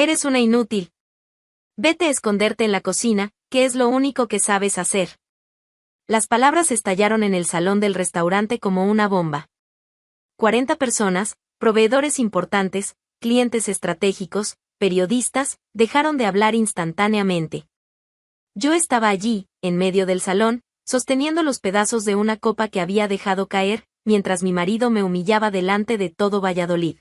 Eres una inútil. Vete a esconderte en la cocina, que es lo único que sabes hacer. Las palabras estallaron en el salón del restaurante como una bomba. 40 personas, proveedores importantes, clientes estratégicos, periodistas, dejaron de hablar instantáneamente. Yo estaba allí, en medio del salón, sosteniendo los pedazos de una copa que había dejado caer, mientras mi marido me humillaba delante de todo Valladolid.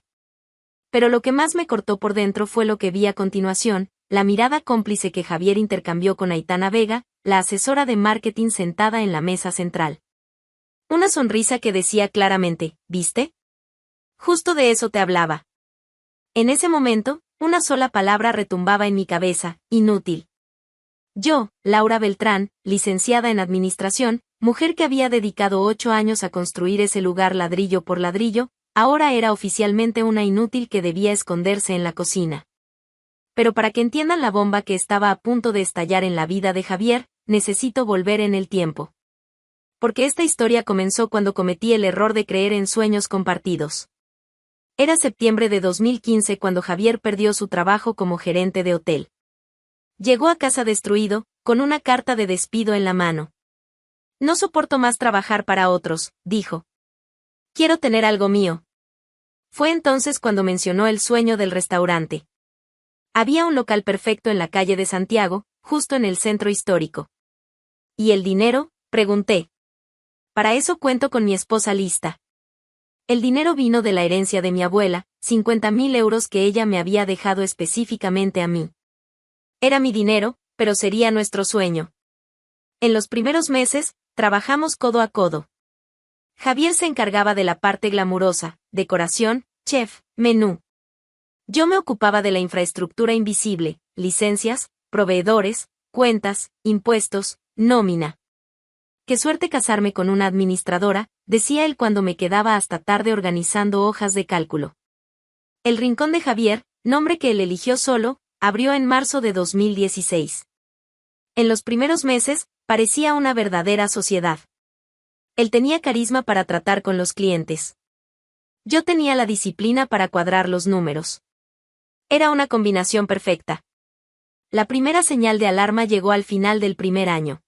Pero lo que más me cortó por dentro fue lo que vi a continuación, la mirada cómplice que Javier intercambió con Aitana Vega, la asesora de marketing sentada en la mesa central. Una sonrisa que decía claramente, ¿viste? Justo de eso te hablaba. En ese momento, una sola palabra retumbaba en mi cabeza, inútil. Yo, Laura Beltrán, licenciada en Administración, mujer que había dedicado 8 años a construir ese lugar ladrillo por ladrillo, ahora era oficialmente una inútil que debía esconderse en la cocina. Pero para que entiendan la bomba que estaba a punto de estallar en la vida de Javier, necesito volver en el tiempo. Porque esta historia comenzó cuando cometí el error de creer en sueños compartidos. Era septiembre de 2015 cuando Javier perdió su trabajo como gerente de hotel. Llegó a casa destruido, con una carta de despido en la mano. No soporto más trabajar para otros, dijo. Quiero tener algo mío. Fue entonces cuando mencionó el sueño del restaurante. Había un local perfecto en la calle de Santiago, justo en el centro histórico. ¿Y el dinero?, pregunté. Para eso cuento con mi esposa lista. El dinero vino de la herencia de mi abuela, 50.000 euros que ella me había dejado específicamente a mí. Era mi dinero, pero sería nuestro sueño. En los primeros meses, trabajamos codo a codo. Javier se encargaba de la parte glamurosa, decoración, chef, menú. Yo me ocupaba de la infraestructura invisible, licencias, proveedores, cuentas, impuestos, nómina. Qué suerte casarme con una administradora, decía él cuando me quedaba hasta tarde organizando hojas de cálculo. El Rincón de Javier, nombre que él eligió solo, abrió en marzo de 2016. En los primeros meses, parecía una verdadera sociedad. Él tenía carisma para tratar con los clientes. Yo tenía la disciplina para cuadrar los números. Era una combinación perfecta. La primera señal de alarma llegó al final del primer año.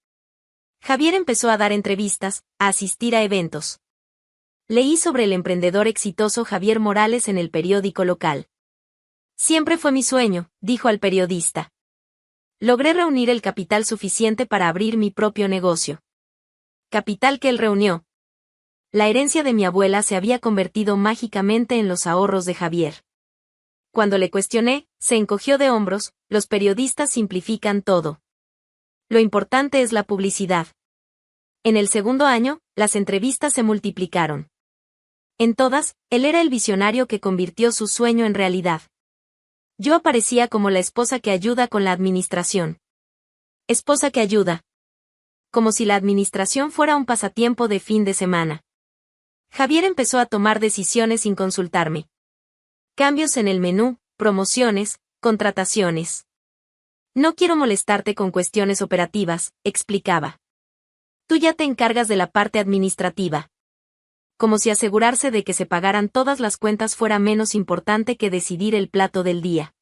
Javier empezó a dar entrevistas, a asistir a eventos. Leí sobre el emprendedor exitoso Javier Morales en el periódico local. Siempre fue mi sueño, dijo al periodista. Logré reunir el capital suficiente para abrir mi propio negocio. Capital que él reunió. La herencia de mi abuela se había convertido mágicamente en los ahorros de Javier. Cuando le cuestioné, se encogió de hombros, los periodistas simplifican todo. Lo importante es la publicidad. En el segundo año, las entrevistas se multiplicaron. En todas, él era el visionario que convirtió su sueño en realidad. Yo aparecía como la esposa que ayuda con la administración. Esposa que ayuda. Como si la administración fuera un pasatiempo de fin de semana. Javier empezó a tomar decisiones sin consultarme. Cambios en el menú, promociones, contrataciones. No quiero molestarte con cuestiones operativas, explicaba. Tú ya te encargas de la parte administrativa. Como si asegurarse de que se pagaran todas las cuentas fuera menos importante que decidir el plato del día.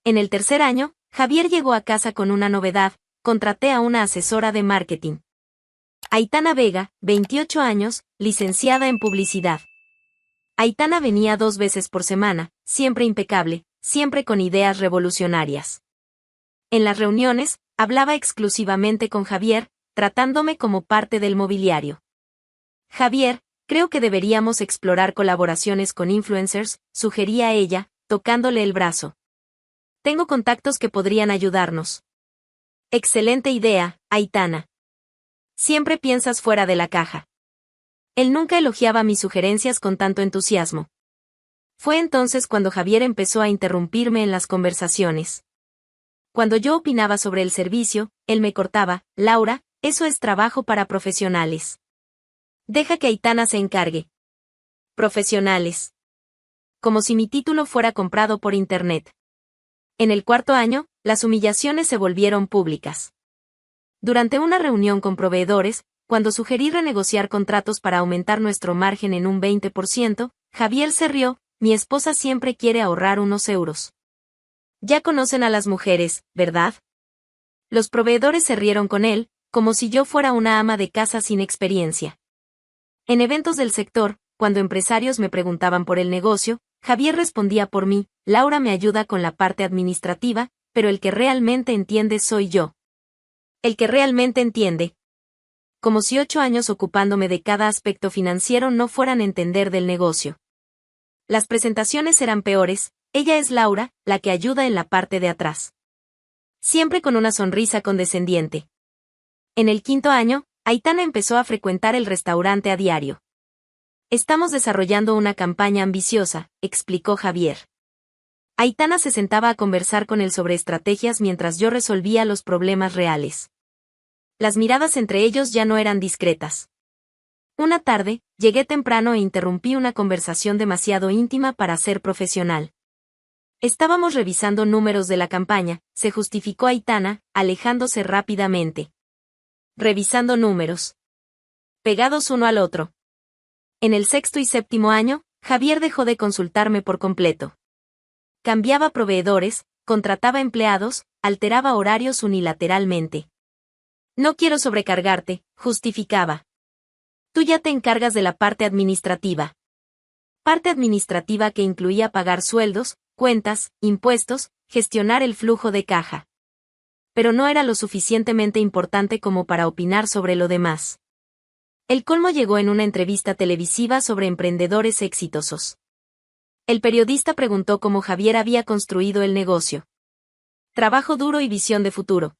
En el tercer año, Javier llegó a casa con una novedad, contraté a una asesora de marketing. Aitana Vega, 28 años, licenciada en publicidad. Aitana venía 2 veces por semana, siempre impecable, siempre con ideas revolucionarias. En las reuniones, hablaba exclusivamente con Javier, tratándome como parte del mobiliario. Javier, creo que deberíamos explorar colaboraciones con influencers, sugería ella, tocándole el brazo. Tengo contactos que podrían ayudarnos. Excelente idea, Aitana. Siempre piensas fuera de la caja. Él nunca elogiaba mis sugerencias con tanto entusiasmo. Fue entonces cuando Javier empezó a interrumpirme en las conversaciones. Cuando yo opinaba sobre el servicio, él me cortaba, Laura, eso es trabajo para profesionales. Deja que Aitana se encargue. Profesionales. Como si mi título fuera comprado por internet. En el cuarto año, las humillaciones se volvieron públicas. Durante una reunión con proveedores, cuando sugerí renegociar contratos para aumentar nuestro margen en un 20%, Javier se rió, mi esposa siempre quiere ahorrar unos euros. Ya conocen a las mujeres, ¿verdad? Los proveedores se rieron con él, como si yo fuera una ama de casa sin experiencia. En eventos del sector, cuando empresarios me preguntaban por el negocio, Javier respondía por mí: Laura me ayuda con la parte administrativa, pero el que realmente entiende soy yo. El que realmente entiende. Como si 8 años ocupándome de cada aspecto financiero no fueran a entender del negocio. Las presentaciones eran peores. Ella es Laura, la que ayuda en la parte de atrás. Siempre con una sonrisa condescendiente. En el 5.º año, Aitana empezó a frecuentar el restaurante a diario. Estamos desarrollando una campaña ambiciosa, explicó Javier. Aitana se sentaba a conversar con él sobre estrategias mientras yo resolvía los problemas reales. Las miradas entre ellos ya no eran discretas. Una tarde, llegué temprano e interrumpí una conversación demasiado íntima para ser profesional. Estábamos revisando números de la campaña, se justificó Aitana, alejándose rápidamente. Revisando números. Pegados uno al otro. En el 6.º y 7.º año, Javier dejó de consultarme por completo. Cambiaba proveedores, contrataba empleados, alteraba horarios unilateralmente. No quiero sobrecargarte, justificaba. Tú ya te encargas de la parte administrativa. Parte administrativa que incluía pagar sueldos, cuentas, impuestos, gestionar el flujo de caja. Pero no era lo suficientemente importante como para opinar sobre lo demás. El colmo llegó en una entrevista televisiva sobre emprendedores exitosos. El periodista preguntó cómo Javier había construido el negocio. Trabajo duro y visión de futuro.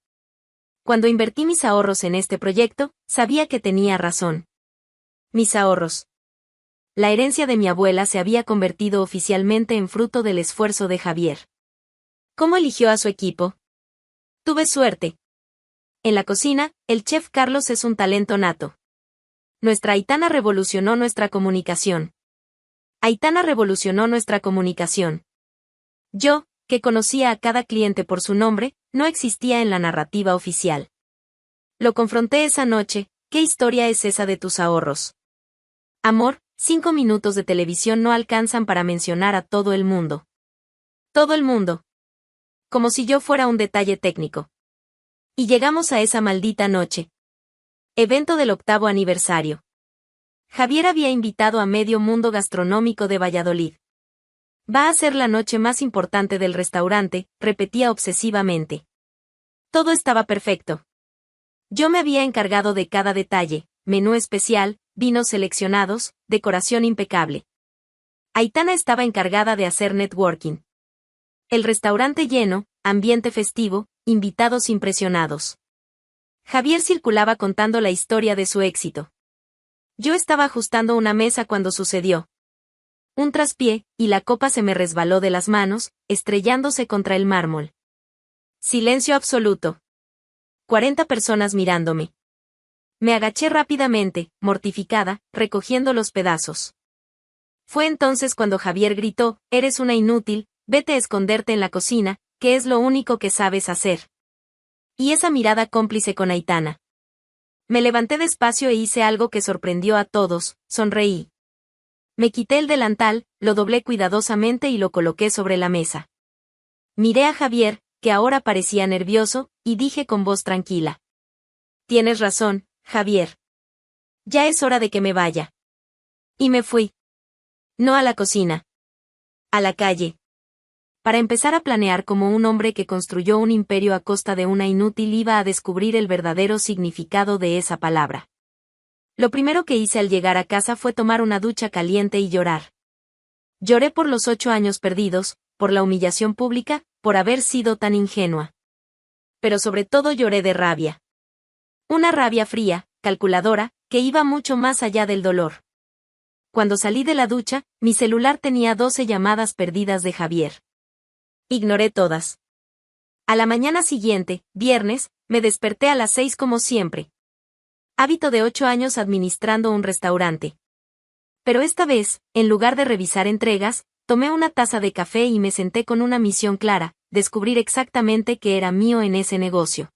Cuando invertí mis ahorros en este proyecto, sabía que tenía razón. Mis ahorros. La herencia de mi abuela se había convertido oficialmente en fruto del esfuerzo de Javier. ¿Cómo eligió a su equipo? Tuve suerte. En la cocina, el chef Carlos es un talento nato. Nuestra Aitana revolucionó nuestra comunicación. Aitana revolucionó nuestra comunicación. Yo, que conocía a cada cliente por su nombre, no existía en la narrativa oficial. Lo confronté esa noche: ¿qué historia es esa de tus ahorros? Amor, 5 minutos de televisión no alcanzan para mencionar a todo el mundo. Todo el mundo. Como si yo fuera un detalle técnico. Y llegamos a esa maldita noche. Evento del 8.º aniversario. Javier había invitado a medio mundo gastronómico de Valladolid. Va a ser la noche más importante del restaurante, repetía obsesivamente. Todo estaba perfecto. Yo me había encargado de cada detalle: menú especial, vinos seleccionados, decoración impecable. Aitana estaba encargada de hacer networking. El restaurante lleno, ambiente festivo, invitados impresionados. Javier circulaba contando la historia de su éxito. Yo estaba ajustando una mesa cuando sucedió. Un traspié, y la copa se me resbaló de las manos, estrellándose contra el mármol. Silencio absoluto. 40 personas mirándome. Me agaché rápidamente, mortificada, recogiendo los pedazos. Fue entonces cuando Javier gritó: eres una inútil, vete a esconderte en la cocina, que es lo único que sabes hacer. Y esa mirada cómplice con Aitana. Me levanté despacio e hice algo que sorprendió a todos: sonreí. Me quité el delantal, lo doblé cuidadosamente y lo coloqué sobre la mesa. Miré a Javier, que ahora parecía nervioso, y dije con voz tranquila: tienes razón, Javier. Ya es hora de que me vaya. Y me fui. No a la cocina. A la calle. Para empezar a planear como un hombre que construyó un imperio a costa de una inútil iba a descubrir el verdadero significado de esa palabra. Lo primero que hice al llegar a casa fue tomar una ducha caliente y llorar. Lloré por los 8 años perdidos, por la humillación pública, por haber sido tan ingenua. Pero sobre todo lloré de rabia. Una rabia fría, calculadora, que iba mucho más allá del dolor. Cuando salí de la ducha, mi celular tenía 12 llamadas perdidas de Javier. Ignoré todas. A la mañana siguiente, viernes, me desperté a las 6 como siempre. Hábito de 8 años administrando un restaurante. Pero esta vez, en lugar de revisar entregas, tomé una taza de café y me senté con una misión clara: descubrir exactamente qué era mío en ese negocio.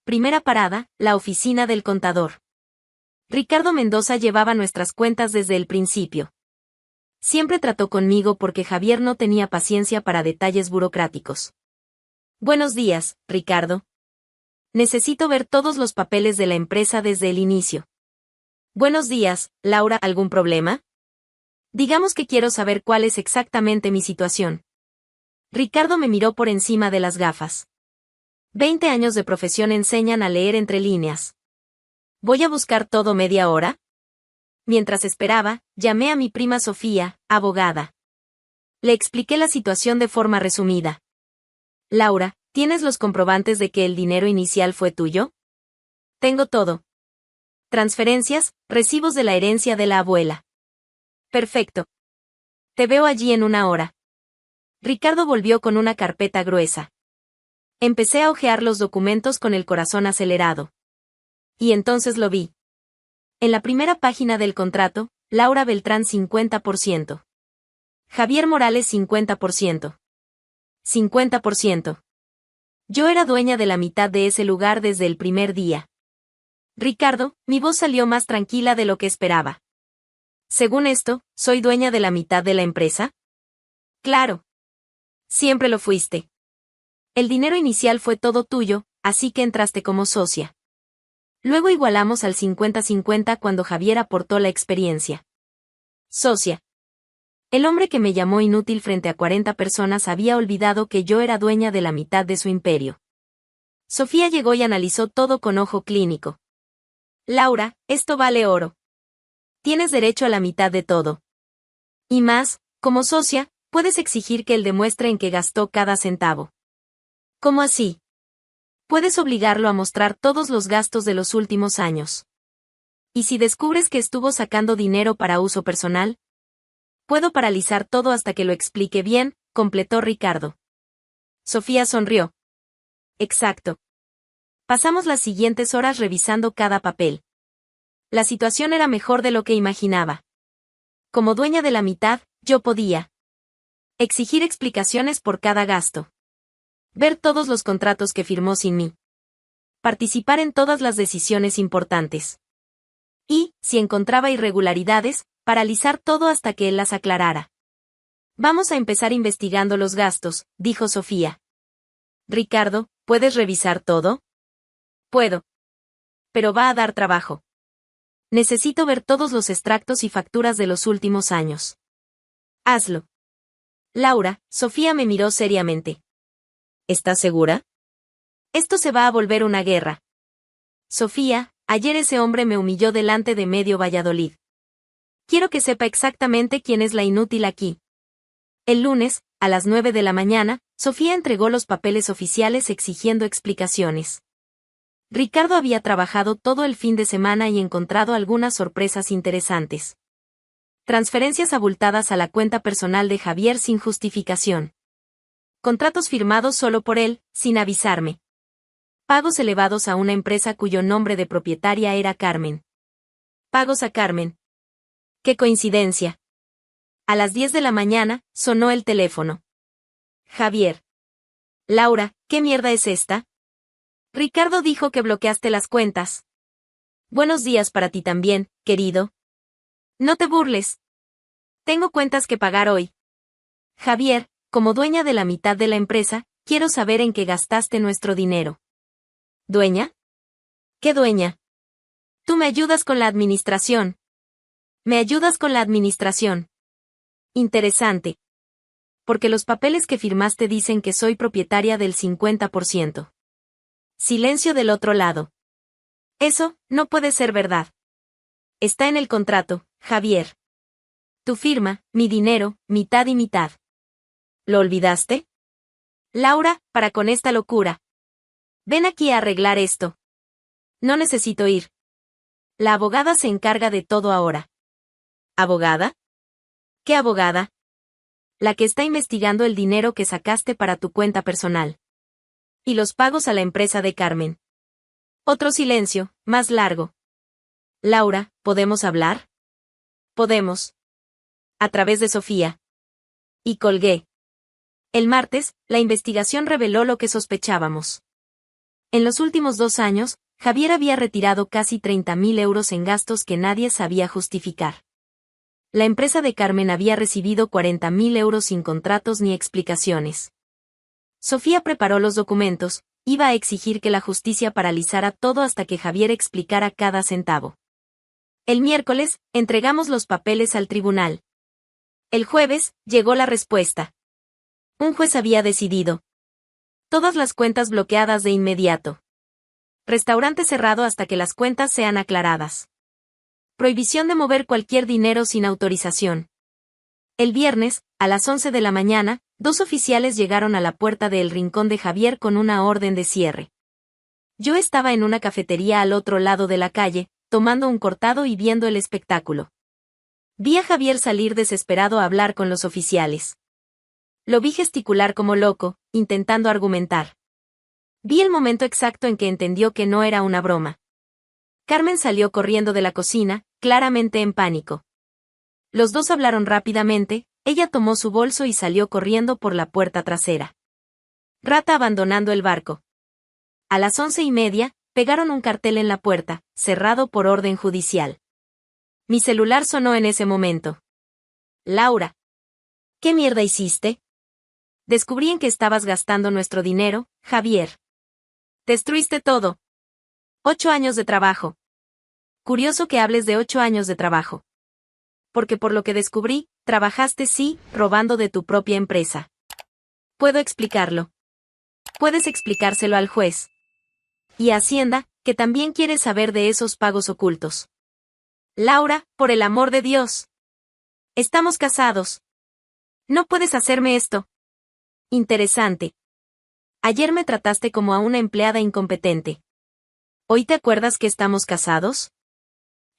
Primera parada, la oficina del contador. Ricardo Mendoza llevaba nuestras cuentas desde el principio. Siempre trató conmigo porque Javier no tenía paciencia para detalles burocráticos. Buenos días, Ricardo. Necesito ver todos los papeles de la empresa desde el inicio. Buenos días, Laura, ¿algún problema? Digamos que quiero saber cuál es exactamente mi situación. Ricardo me miró por encima de las gafas. 20 años de profesión enseñan a leer entre líneas. ¿Voy a buscar todo media hora? Mientras esperaba, llamé a mi prima Sofía, abogada. Le expliqué la situación de forma resumida. Laura, ¿tienes los comprobantes de que el dinero inicial fue tuyo? Tengo todo. Transferencias, recibos de la herencia de la abuela. Perfecto. Te veo allí en una hora. Ricardo volvió con una carpeta gruesa. Empecé a hojear los documentos con el corazón acelerado. Y entonces lo vi. En la primera página del contrato, Laura Beltrán 50%. Javier Morales 50%. 50%. Yo era dueña de la mitad de ese lugar desde el primer día. Ricardo, mi voz salió más tranquila de lo que esperaba. Según esto, ¿soy dueña de la mitad de la empresa? Claro. Siempre lo fuiste. El dinero inicial fue todo tuyo, así que entraste como socia. Luego igualamos al 50-50 cuando Javier aportó la experiencia. Socia. El hombre que me llamó inútil frente a 40 personas había olvidado que yo era dueña de la mitad de su imperio. Sofía llegó y analizó todo con ojo clínico. Laura, esto vale oro. Tienes derecho a la mitad de todo. Y más, como socia, puedes exigir que él demuestre en qué gastó cada centavo. ¿Cómo así? Puedes obligarlo a mostrar todos los gastos de los últimos años. ¿Y si descubres que estuvo sacando dinero para uso personal? Puedo paralizar todo hasta que lo explique bien, completó Ricardo. Sofía sonrió. Exacto. Pasamos las siguientes horas revisando cada papel. La situación era mejor de lo que imaginaba. Como dueña de la mitad, yo podía exigir explicaciones por cada gasto. Ver todos los contratos que firmó sin mí. Participar en todas las decisiones importantes. Y, si encontraba irregularidades, paralizar todo hasta que él las aclarara. Vamos a empezar investigando los gastos, dijo Sofía. Ricardo, ¿puedes revisar todo? Puedo. Pero va a dar trabajo. Necesito ver todos los extractos y facturas de los últimos años. Hazlo. Laura, Sofía me miró seriamente. ¿Estás segura? Esto se va a volver una guerra. Sofía, ayer ese hombre me humilló delante de medio Valladolid. Quiero que sepa exactamente quién es la inútil aquí. El lunes, a las 9 de la mañana, Sofía entregó los papeles oficiales exigiendo explicaciones. Ricardo había trabajado todo el fin de semana y encontrado algunas sorpresas interesantes. Transferencias abultadas a la cuenta personal de Javier sin justificación. Contratos firmados solo por él, sin avisarme. Pagos elevados a una empresa cuyo nombre de propietaria era Carmen. Pagos a Carmen. ¡Qué coincidencia! A las 10 de la mañana, sonó el teléfono. Javier. Laura, ¿qué mierda es esta? Ricardo dijo que bloqueaste las cuentas. Buenos días para ti también, querido. No te burles. Tengo cuentas que pagar hoy. Javier, como dueña de la mitad de la empresa, quiero saber en qué gastaste nuestro dinero. ¿Dueña? ¿Qué dueña? Tú me ayudas con la administración. Me ayudas con la administración. Interesante. Porque los papeles que firmaste dicen que soy propietaria del 50%. Silencio del otro lado. Eso, no puede ser verdad. Está en el contrato, Javier. Tu firma, mi dinero, mitad y mitad. ¿Lo olvidaste? Laura, para con esta locura. Ven aquí a arreglar esto. No necesito ir. La abogada se encarga de todo ahora. ¿Abogada? ¿Qué abogada? La que está investigando el dinero que sacaste para tu cuenta personal. Y los pagos a la empresa de Carmen. Otro silencio, más largo. Laura, ¿podemos hablar? Podemos. A través de Sofía. Y colgué. El martes, la investigación reveló lo que sospechábamos. En los últimos 2 años, Javier había retirado casi 30.000 euros en gastos que nadie sabía justificar. La empresa de Carmen había recibido 40.000 euros sin contratos ni explicaciones. Sofía preparó los documentos, iba a exigir que la justicia paralizara todo hasta que Javier explicara cada centavo. El miércoles, entregamos los papeles al tribunal. El jueves, llegó la respuesta. Un juez había decidido. Todas las cuentas bloqueadas de inmediato. Restaurante cerrado hasta que las cuentas sean aclaradas. Prohibición de mover cualquier dinero sin autorización. El viernes, a las 11 de la mañana, 2 oficiales llegaron a la puerta de El Rincón de Javier con una orden de cierre. Yo estaba en una cafetería al otro lado de la calle, tomando un cortado y viendo el espectáculo. Vi a Javier salir desesperado a hablar con los oficiales. Lo vi gesticular como loco, intentando argumentar. Vi el momento exacto en que entendió que no era una broma. Carmen salió corriendo de la cocina, claramente en pánico. Los dos hablaron rápidamente, ella tomó su bolso y salió corriendo por la puerta trasera. Rata abandonando el barco. A las 11:30, pegaron un cartel en la puerta, cerrado por orden judicial. Mi celular sonó en ese momento. Laura. ¿Qué mierda hiciste? Descubrí en que estabas gastando nuestro dinero, Javier. Destruiste todo. 8 años de trabajo. Curioso que hables de 8 años de trabajo. Porque por lo que descubrí, trabajaste sí, robando de tu propia empresa. Puedo explicarlo. Puedes explicárselo al juez. Y a Hacienda, que también quiere saber de esos pagos ocultos. Laura, por el amor de Dios. Estamos casados. No puedes hacerme esto. Interesante. Ayer me trataste como a una empleada incompetente. ¿Hoy te acuerdas que estamos casados?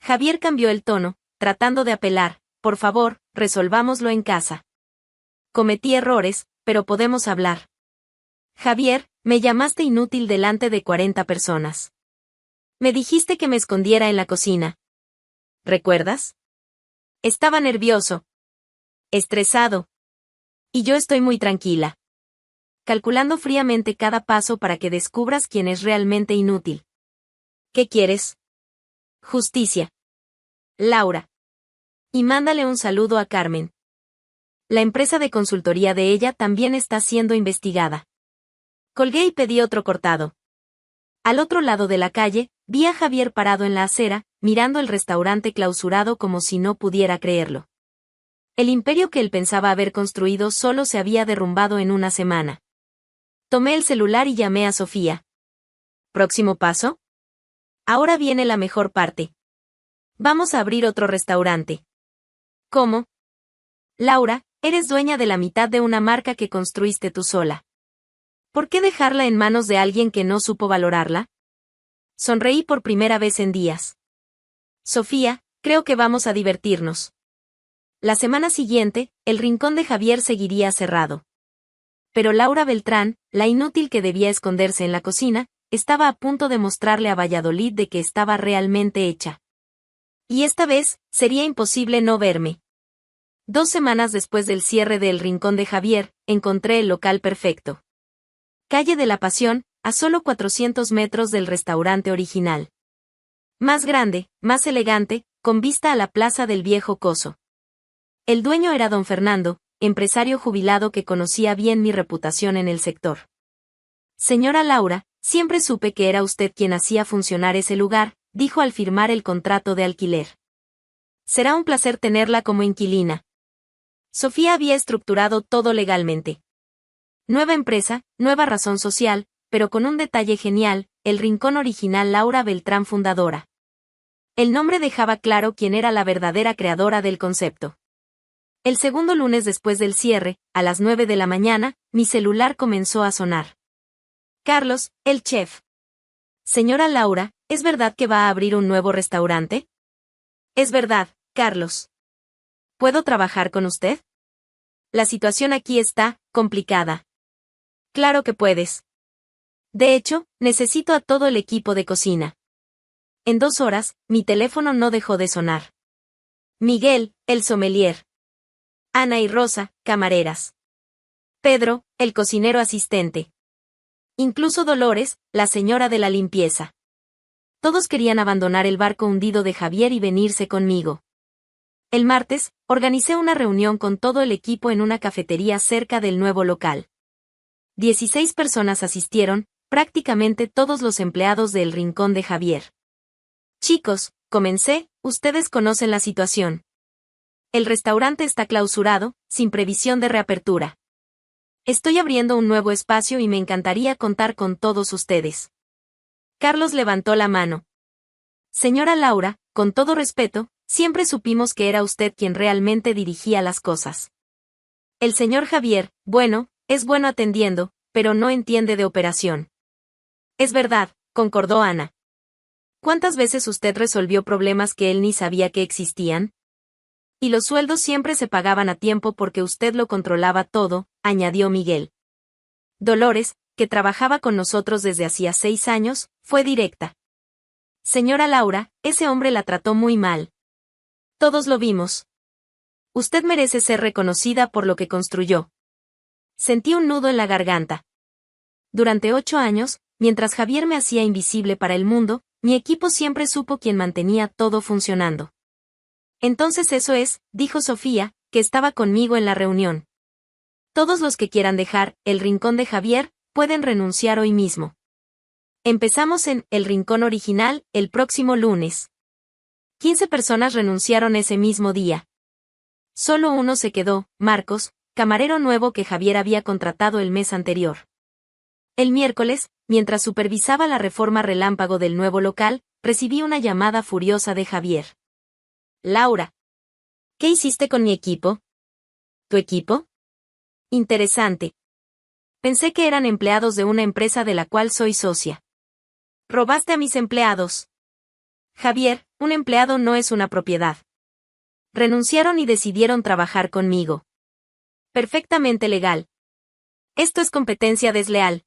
Javier cambió el tono, tratando de apelar. Por favor, resolvámoslo en casa. Cometí errores, pero podemos hablar. Javier, me llamaste inútil delante de 40 personas. Me dijiste que me escondiera en la cocina. ¿Recuerdas? Estaba nervioso. Estresado. Y yo estoy muy tranquila. Calculando fríamente cada paso para que descubras quién es realmente inútil. ¿Qué quieres? Justicia. Laura. Y mándale un saludo a Carmen. La empresa de consultoría de ella también está siendo investigada. Colgué y pedí otro cortado. Al otro lado de la calle, vi a Javier parado en la acera, mirando el restaurante clausurado como si no pudiera creerlo. El imperio que él pensaba haber construido solo se había derrumbado en una semana. Tomé el celular y llamé a Sofía. ¿Próximo paso? Ahora viene la mejor parte. Vamos a abrir otro restaurante. ¿Cómo? Laura, eres dueña de la mitad de una marca que construiste tú sola. ¿Por qué dejarla en manos de alguien que no supo valorarla? Sonreí por primera vez en días. Sofía, creo que vamos a divertirnos. La semana siguiente, el rincón de Javier seguiría cerrado. Pero Laura Beltrán, la inútil que debía esconderse en la cocina, estaba a punto de mostrarle a Valladolid de que estaba realmente hecha. Y esta vez, sería imposible no verme. 2 semanas después del cierre del Rincón de Javier, encontré el local perfecto. Calle de la Pasión, a solo 400 metros del restaurante original. Más grande, más elegante, con vista a la plaza del Viejo Coso. El dueño era don Fernando, empresario jubilado que conocía bien mi reputación en el sector. Señora Laura, siempre supe que era usted quien hacía funcionar ese lugar, dijo al firmar el contrato de alquiler. Será un placer tenerla como inquilina. Sofía había estructurado todo legalmente. Nueva empresa, nueva razón social, pero con un detalle genial, el rincón original Laura Beltrán fundadora. El nombre dejaba claro quién era la verdadera creadora del concepto. El segundo lunes después del cierre, a las 9 de la mañana, mi celular comenzó a sonar. Carlos, el chef. Señora Laura, ¿es verdad que va a abrir un nuevo restaurante? Es verdad, Carlos. ¿Puedo trabajar con usted? La situación aquí está complicada. Claro que puedes. De hecho, necesito a todo el equipo de cocina. En 2 horas, mi teléfono no dejó de sonar. Miguel, el sommelier. Ana y Rosa, camareras. Pedro, el cocinero asistente. Incluso Dolores, la señora de la limpieza. Todos querían abandonar el barco hundido de Javier y venirse conmigo. El martes, organicé una reunión con todo el equipo en una cafetería cerca del nuevo local. 16 personas asistieron, prácticamente todos los empleados de El Rincón de Javier. Chicos, comencé, ustedes conocen la situación. El restaurante está clausurado, sin previsión de reapertura. Estoy abriendo un nuevo espacio y me encantaría contar con todos ustedes. Carlos levantó la mano. Señora Laura, con todo respeto, siempre supimos que era usted quien realmente dirigía las cosas. El señor Javier, bueno, es bueno atendiendo, pero no entiende de operación. Es verdad, concordó Ana. ¿Cuántas veces usted resolvió problemas que él ni sabía que existían? Y los sueldos siempre se pagaban a tiempo porque usted lo controlaba todo, añadió Miguel. Dolores, que trabajaba con nosotros desde hacía 6 años, fue directa. Señora Laura, ese hombre la trató muy mal. Todos lo vimos. Usted merece ser reconocida por lo que construyó. Sentí un nudo en la garganta. Durante 8 años, mientras Javier me hacía invisible para el mundo, mi equipo siempre supo quién mantenía todo funcionando. Entonces eso es, dijo Sofía, que estaba conmigo en la reunión. Todos los que quieran dejar El Rincón de Javier, pueden renunciar hoy mismo. Empezamos en El Rincón original, el próximo lunes. 15 personas renunciaron ese mismo día. Solo uno se quedó, Marcos, camarero nuevo que Javier había contratado el mes anterior. El miércoles, mientras supervisaba la reforma relámpago del nuevo local, recibí una llamada furiosa de Javier. Laura. ¿Qué hiciste con mi equipo? ¿Tu equipo? Interesante. Pensé que eran empleados de una empresa de la cual soy socia. Robaste a mis empleados. Javier, un empleado no es una propiedad. Renunciaron y decidieron trabajar conmigo. Perfectamente legal. Esto es competencia desleal.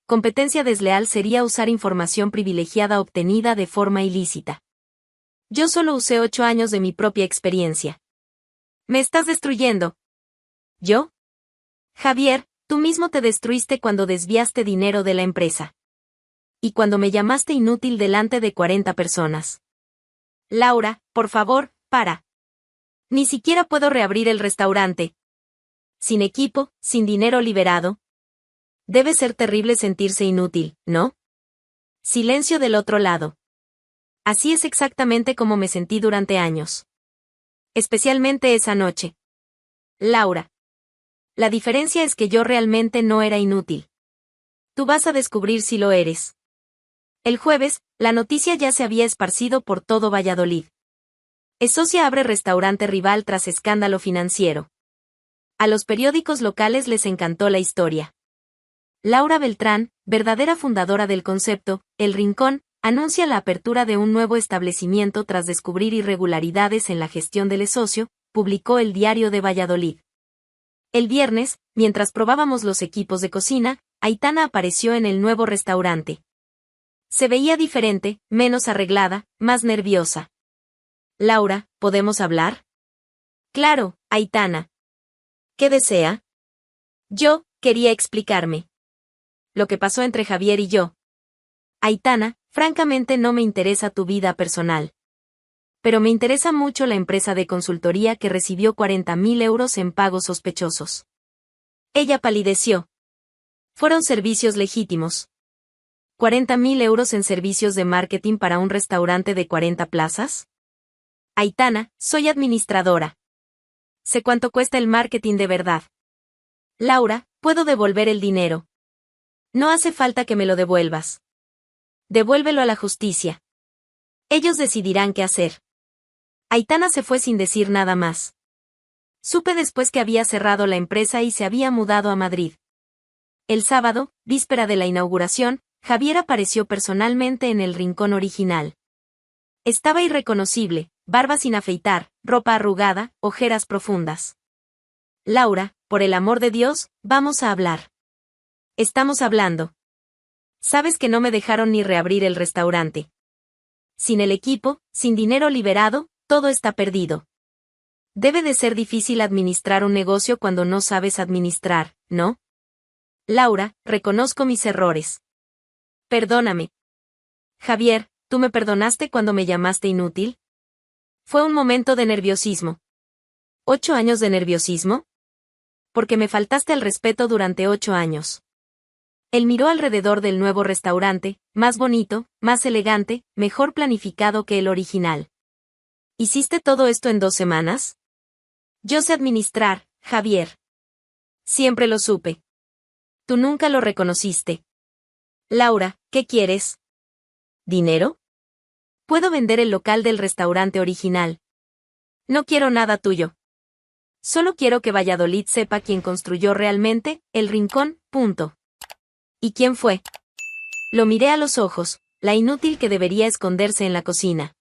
Competencia desleal sería usar información privilegiada obtenida de forma ilícita. Yo solo usé 8 años de mi propia experiencia. Me estás destruyendo. ¿Yo? Javier, tú mismo te destruiste cuando desviaste dinero de la empresa. Y cuando me llamaste inútil delante de 40 personas. Laura, por favor, para. Ni siquiera puedo reabrir el restaurante. Sin equipo, sin dinero liberado. Debe ser terrible sentirse inútil, ¿no? Silencio del otro lado. Así es exactamente como me sentí durante años. Especialmente esa noche. Laura. La diferencia es que yo realmente no era inútil. Tú vas a descubrir si lo eres. El jueves, la noticia ya se había esparcido por todo Valladolid. Esocia abre restaurante rival tras escándalo financiero. A los periódicos locales les encantó la historia. Laura Beltrán, verdadera fundadora del concepto, El Rincón, anuncia la apertura de un nuevo establecimiento tras descubrir irregularidades en la gestión del Esocio, publicó el Diario de Valladolid. El viernes, mientras probábamos los equipos de cocina, Aitana apareció en el nuevo restaurante. Se veía diferente, menos arreglada, más nerviosa. Laura, ¿podemos hablar? Claro, Aitana. ¿Qué desea? Yo, quería explicarme. Lo que pasó entre Javier y yo. Aitana, francamente no me interesa tu vida personal. Pero me interesa mucho la empresa de consultoría que recibió 40.000 euros en pagos sospechosos. Ella palideció. Fueron servicios legítimos. 40.000 euros en servicios de marketing para un restaurante de 40 plazas. Aitana, soy administradora. Sé cuánto cuesta el marketing de verdad. Laura, puedo devolver el dinero. No hace falta que me lo devuelvas. Devuélvelo a la justicia. Ellos decidirán qué hacer. Aitana se fue sin decir nada más. Supe después que había cerrado la empresa y se había mudado a Madrid. El sábado, víspera de la inauguración, Javier apareció personalmente en El Rincón original. Estaba irreconocible, barba sin afeitar, ropa arrugada, ojeras profundas. Laura, por el amor de Dios, vamos a hablar. Estamos hablando. Sabes que no me dejaron ni reabrir el restaurante. Sin el equipo, sin dinero liberado, todo está perdido. Debe de ser difícil administrar un negocio cuando no sabes administrar, ¿no? Laura, reconozco mis errores. Perdóname. Javier, ¿tú me perdonaste cuando me llamaste inútil? Fue un momento de nerviosismo. ¿8 años de nerviosismo? Porque me faltaste al respeto durante 8 años. Él miró alrededor del nuevo restaurante, más bonito, más elegante, mejor planificado que el original. ¿Hiciste todo esto en 2 semanas? Yo sé administrar, Javier. Siempre lo supe. Tú nunca lo reconociste. Laura, ¿qué quieres? ¿Dinero? Puedo vender el local del restaurante original. No quiero nada tuyo. Solo quiero que Valladolid sepa quién construyó realmente El Rincón, punto. ¿Y quién fue? Lo miré a los ojos, la inútil que debería esconderse en la cocina.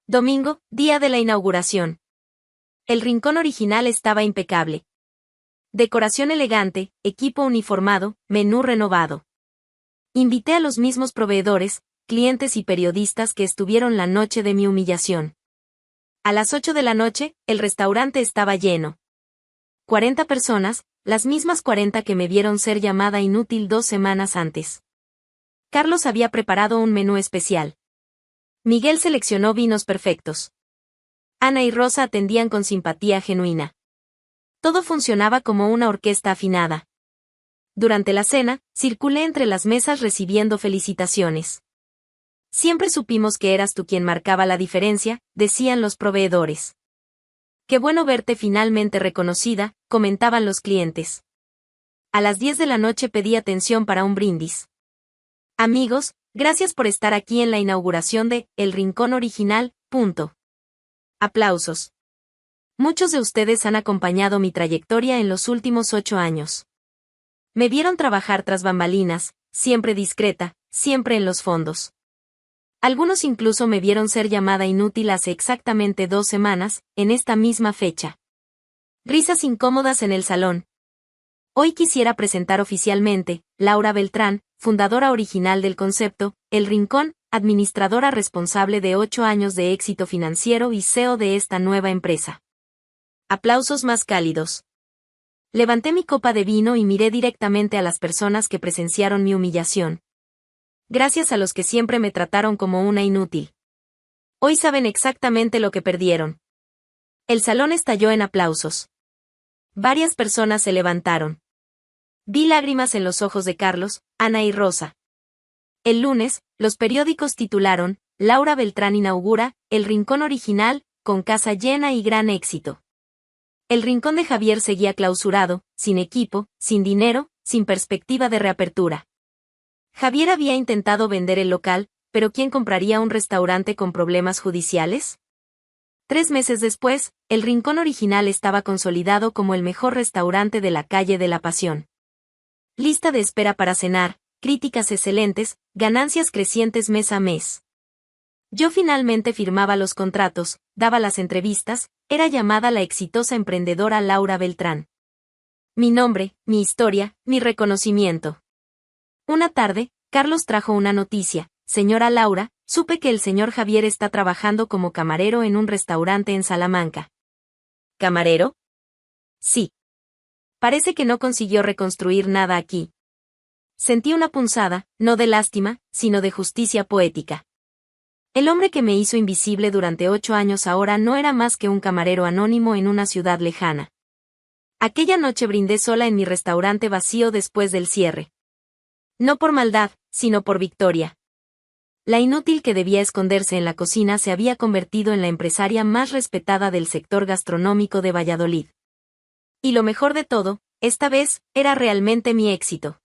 Domingo, día de la inauguración. El Rincón original estaba impecable. Decoración elegante, equipo uniformado, menú renovado. Invité a los mismos proveedores, clientes y periodistas que estuvieron la noche de mi humillación. A las 8 de la noche, el restaurante estaba lleno. 40 personas, las mismas 40 que me vieron ser llamada inútil 2 semanas antes. Carlos había preparado un menú especial. Miguel seleccionó vinos perfectos. Ana y Rosa atendían con simpatía genuina. Todo funcionaba como una orquesta afinada. Durante la cena, circulé entre las mesas recibiendo felicitaciones. Siempre supimos que eras tú quien marcaba la diferencia, decían los proveedores. Qué bueno verte finalmente reconocida, comentaban los clientes. A las 10 de la noche pedí atención para un brindis. Amigos, gracias por estar aquí en la inauguración de El Rincón original, punto. Aplausos. Muchos de ustedes han acompañado mi trayectoria en los últimos 8 años. Me vieron trabajar tras bambalinas, siempre discreta, siempre en los fondos. Algunos incluso me vieron ser llamada inútil hace exactamente 2 semanas, en esta misma fecha. Risas incómodas en el salón. Hoy quisiera presentar oficialmente, Laura Beltrán, fundadora original del concepto, El Rincón, administradora responsable de 8 años de éxito financiero y CEO de esta nueva empresa. Aplausos más cálidos. Levanté mi copa de vino y miré directamente a las personas que presenciaron mi humillación. Gracias a los que siempre me trataron como una inútil. Hoy saben exactamente lo que perdieron. El salón estalló en aplausos. Varias personas se levantaron. Vi lágrimas en los ojos de Carlos, Ana y Rosa. El lunes, los periódicos titularon, Laura Beltrán inaugura, El Rincón original, con casa llena y gran éxito. El Rincón de Javier seguía clausurado, sin equipo, sin dinero, sin perspectiva de reapertura. Javier había intentado vender el local, pero ¿quién compraría un restaurante con problemas judiciales? 3 meses después, El Rincón original estaba consolidado como el mejor restaurante de la calle de la Pasión. Lista de espera para cenar, críticas excelentes, ganancias crecientes mes a mes. Yo finalmente firmaba los contratos, daba las entrevistas, era llamada la exitosa emprendedora Laura Beltrán. Mi nombre, mi historia, mi reconocimiento. Una tarde, Carlos trajo una noticia. Señora Laura, supe que el señor Javier está trabajando como camarero en un restaurante en Salamanca. ¿Camarero? Sí. Parece que no consiguió reconstruir nada aquí. Sentí una punzada, no de lástima, sino de justicia poética. El hombre que me hizo invisible durante 8 años ahora no era más que un camarero anónimo en una ciudad lejana. Aquella noche brindé sola en mi restaurante vacío después del cierre. No por maldad, sino por victoria. La inútil que debía esconderse en la cocina se había convertido en la empresaria más respetada del sector gastronómico de Valladolid. Y lo mejor de todo, esta vez, era realmente mi éxito.